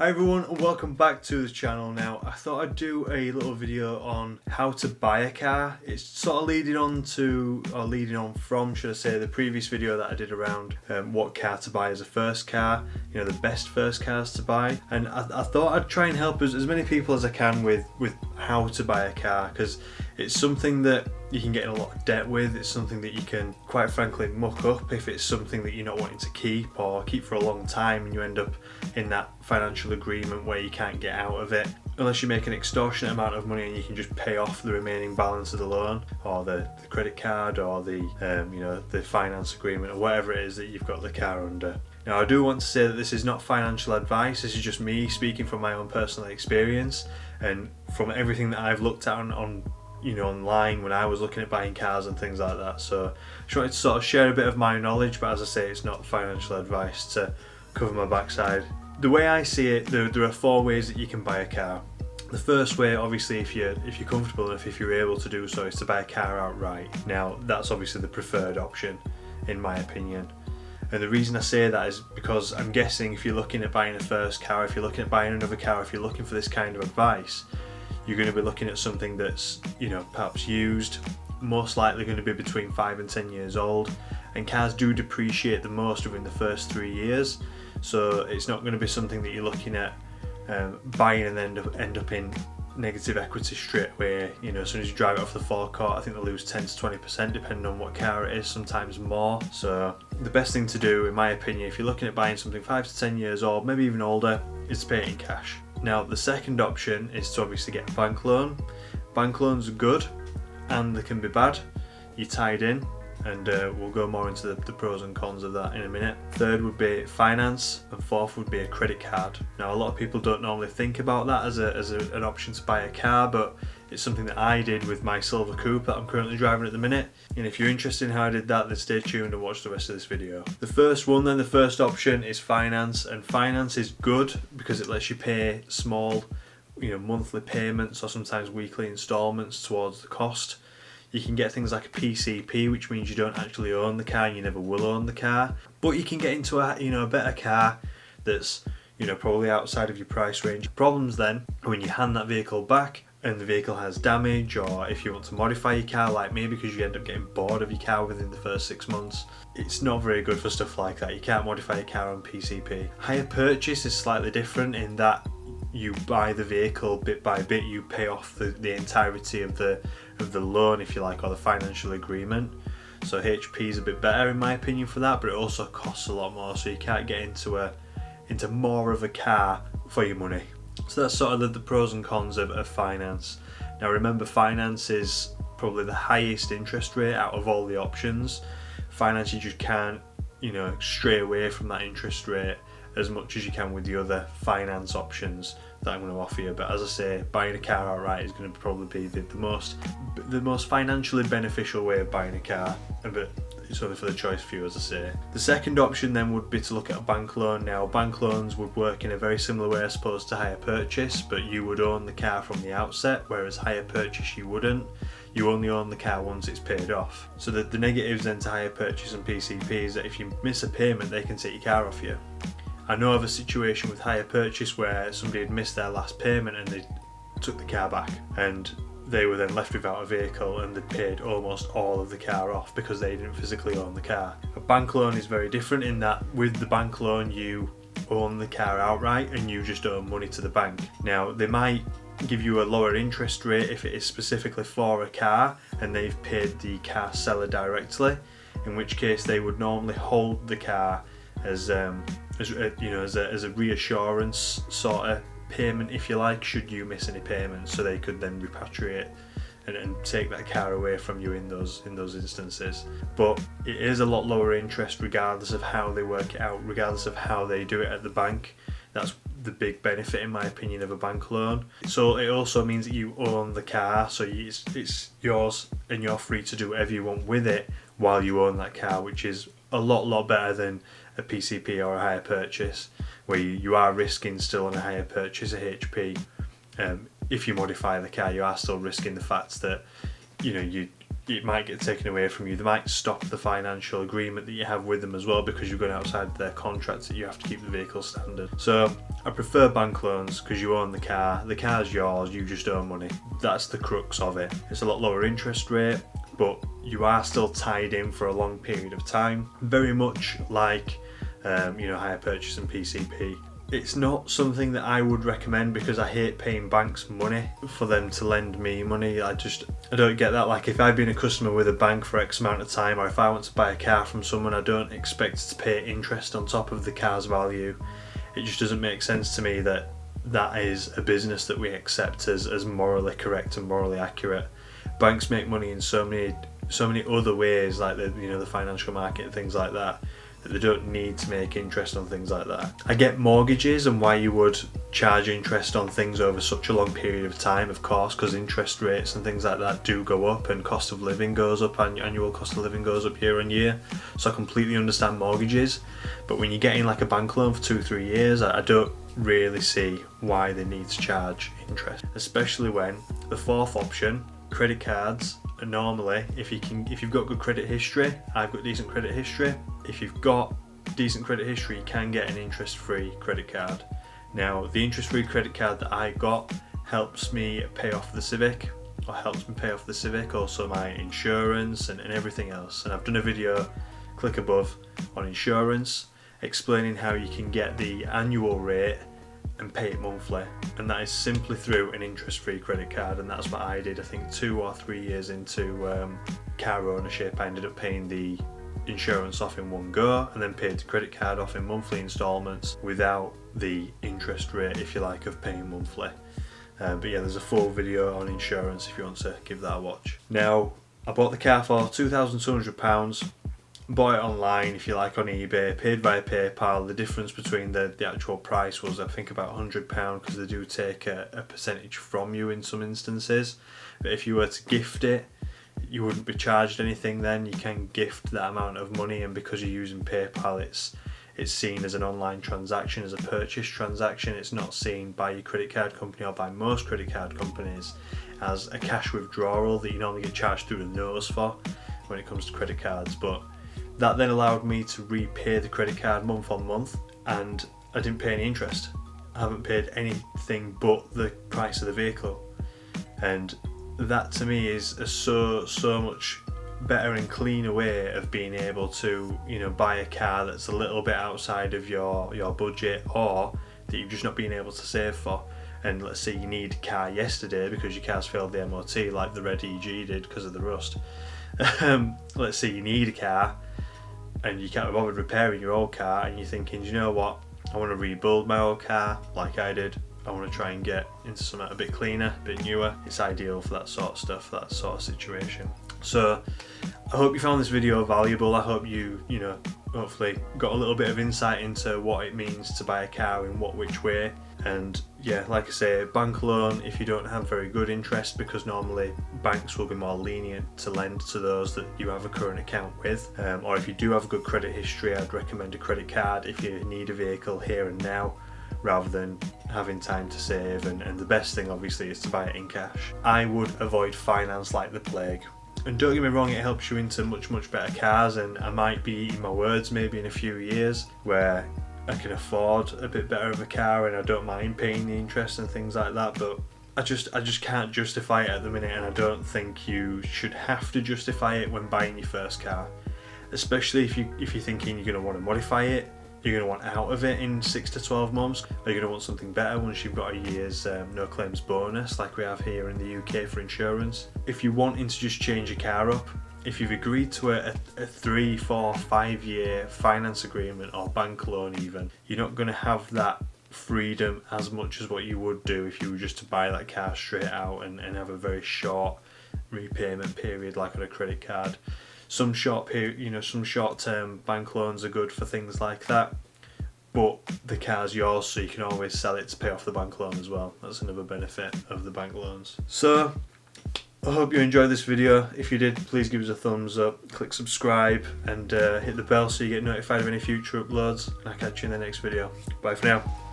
Hi everyone and welcome back to the channel. Now I thought I'd do a little video on how to buy a car. It's sort of leading on from, should I say, the previous video that I did around what car to buy as a first car, you know, the best first cars to buy. And I thought I'd try and help as many people as I can with how to buy a car, because it's something that you can get in a lot of debt with. It's something that you can, quite frankly, muck up if it's something that you're not wanting to keep or keep for a long time, and you end up in that financial agreement where you can't get out of it unless you make an extortionate amount of money and you can just pay off the remaining balance of the loan or the credit card or the the finance agreement or whatever it is that you've got the car under. Now I do want to say that this is not financial advice. This is just me speaking from my own personal experience and from everything that I've looked at on online when I was looking at buying cars and things like that. So I just wanted to sort of share a bit of my knowledge, but as I say, it's not financial advice to cover my backside. The way I see it, there are 4 ways that you can buy a car. The first way, obviously, if you're comfortable enough, if you're able to do so, is to buy a car outright. Now that's obviously the preferred option in my opinion. And the reason I say that is because I'm guessing if you're looking at buying a first car, if you're looking at buying another car, if you're looking for this kind of advice, you're going to be looking at something that's, perhaps used, most likely going to be between 5 and 10 years old, and cars do depreciate the most within the first 3 years. So it's not going to be something that you're looking at buying and then end up in negative equity straight away. As soon as you drive it off the forecourt, I think they lose 10 to 20% depending on what car it is, sometimes more. So the best thing to do, in my opinion, if you're looking at buying something 5 to 10 years old, maybe even older, is to pay it in cash. Now the second option is to obviously get a bank loan. Bank loans are good and they can be bad. You're tied in, and we'll go more into the pros and cons of that in a minute. Third would be finance, and fourth would be a credit card. Now a lot of people don't normally think about that as an option to buy a car, but it's something that I did with my Silver Coupe that I'm currently driving at the minute. And if you're interested in how I did that, then stay tuned and watch the rest of this video. The first option is finance, and finance is good because it lets you pay small, monthly payments or sometimes weekly installments towards the cost. You can get things like a PCP, which means you don't actually own the car and you never will own the car. But you can get into a better car that's probably outside of your price range. Problems then when you hand that vehicle back and the vehicle has damage, or if you want to modify your car like me, because you end up getting bored of your car within the first 6 months. It's not very good for stuff like that. You can't modify your car on PCP. Hire purchase is slightly different in that you buy the vehicle bit by bit. You pay off the entirety of the loan, if you like, or the financial agreement. So HP is a bit better in my opinion for that, but it also costs a lot more, so you can't get into more of a car for your money. So that's sort of the pros and cons of finance. Now remember, finance is probably the highest interest rate out of all the options. Finance, you just can't stray away from that interest rate as much as you can with the other finance options that I'm going to offer you. But as I say, buying a car outright is going to probably be the most financially beneficial way of buying a car, but it's only for the choice few, as I say. The second option then would be to look at a bank loan. Now bank loans would work in a very similar way, I suppose, to hire purchase, but you would own the car from the outset, whereas hire purchase you wouldn't. You only own the car once it's paid off. So the negatives then to hire purchase and PCP is that if you miss a payment, they can take your car off you. I know of a situation with hire purchase where somebody had missed their last payment and they took the car back, and they were then left without a vehicle and they paid almost all of the car off because they didn't physically own the car. A bank loan is very different in that with the bank loan you own the car outright and you just owe money to the bank. Now they might give you a lower interest rate if it is specifically for a car and they've paid the car seller directly, in which case they would normally hold the car as a reassurance sort of payment, if you like, should you miss any payments, so they could then repatriate and take that car away from you in those instances. But it is a lot lower interest regardless of how they work it out, regardless of how they do it at the bank. That's the big benefit in my opinion of a bank loan. So it also means that you own the car, so it's yours and you're free to do whatever you want with it while you own that car, which is a lot better than a PCP or a hire purchase, where you are risking still on a hire purchase, a HP. If you modify the car, you are still risking the fact that you're it might get taken away from you. They might stop the financial agreement that you have with them as well, because you're going outside their contracts that you have to keep the vehicle standard. So I prefer bank loans because you own the car's yours, you just owe money. That's the crux of it. It's a lot lower interest rate, but you are still tied in for a long period of time, very much like hire purchase and PCP. It's not something that I would recommend because I hate paying banks money for them to lend me money. I don't get that. Like, if I've been a customer with a bank for X amount of time, or if I want to buy a car from someone, I don't expect to pay interest on top of the car's value. It just doesn't make sense to me that that is a business that we accept as morally correct and morally accurate. Banks make money in so many other ways, like the financial market and things like that they don't need to make interest on things like that. I get mortgages and why you would charge interest on things over such a long period of time, of course, because interest rates and things like that do go up, and cost of living goes up, and annual cost of living goes up year on year. So I completely understand mortgages, but when you're getting like a bank loan for 2-3 years, I don't really see why they need to charge interest, especially when the fourth option, credit cards, are normally, if you've got good credit history, I've got decent credit history. If you've got decent credit history, you can get an interest-free credit card. Now, the interest-free credit card that I got helps me pay off the Civic, also my insurance and everything else. And I've done a video, click above, on insurance, explaining how you can get the annual rate and pay it monthly, and that is simply through an interest-free credit card. And that's what I did. I think 2 or 3 years into car ownership, I ended up paying the insurance off in one go and then paid the credit card off in monthly installments without the interest rate, if you like, of paying monthly. But yeah, there's a full video on insurance if you want to give that a watch. Now, I bought the car for £2,200, bought it online, if you like, on eBay, paid via PayPal. The difference between the actual price was, I think, about £100, because they do take a percentage from you in some instances. But if you were to gift it, you wouldn't be charged anything then. You can gift that amount of money, and because you're using PayPal, it's seen as an online transaction, as a purchase transaction. It's not seen by your credit card company, or by most credit card companies, as a cash withdrawal that you normally get charged through the nose for when it comes to credit cards. But that then allowed me to repay the credit card month on month, and I didn't pay any interest. I haven't paid anything but the price of the vehicle, and that to me is a so much better and cleaner way of being able to buy a car that's a little bit outside of your budget, or that you've just not been able to save for. And let's say you need a car yesterday because your car's failed the MOT, like the red EG did because of the rust. Let's say you need a car and you can't be bothered repairing your old car, and you're thinking, do you know what, I want to rebuild my old car like I did. I want to try and get into something a bit cleaner, a bit newer. It's ideal for that sort of stuff, that sort of situation. So I hope you found this video valuable. I hope you hopefully got a little bit of insight into what it means to buy a car in which way. And yeah, like I say, bank loan, if you don't have very good interest, because normally banks will be more lenient to lend to those that you have a current account with, or if you do have a good credit history, I'd recommend a credit card if you need a vehicle here and now, rather than having time to save. And the best thing obviously is to buy it in cash. I would avoid finance like the plague. And don't get me wrong, it helps you into much better cars, and I might be eating my words maybe in a few years where I can afford a bit better of a car and I don't mind paying the interest and things like that, but I just can't justify it at the minute, and I don't think you should have to justify it when buying your first car, especially if you're thinking you're going to want to modify it. You're going to want out of it in 6 to 12 months, or you're going to want something better once you've got a year's no claims bonus like we have here in the UK for insurance. If you're wanting to just change your car up, if you've agreed to a 3, 4, 5 year finance agreement or bank loan even, you're not going to have that freedom as much as what you would do if you were just to buy that car straight out and have a very short repayment period like on a credit card. Some short-term bank loans are good for things like that, but the car's yours, so you can always sell it to pay off the bank loan as well. That's another benefit of the bank loans. So I hope you enjoyed this video. If you did, please give us a thumbs up, click subscribe, and hit the bell so you get notified of any future uploads. And I'll catch you in the next video. Bye for now.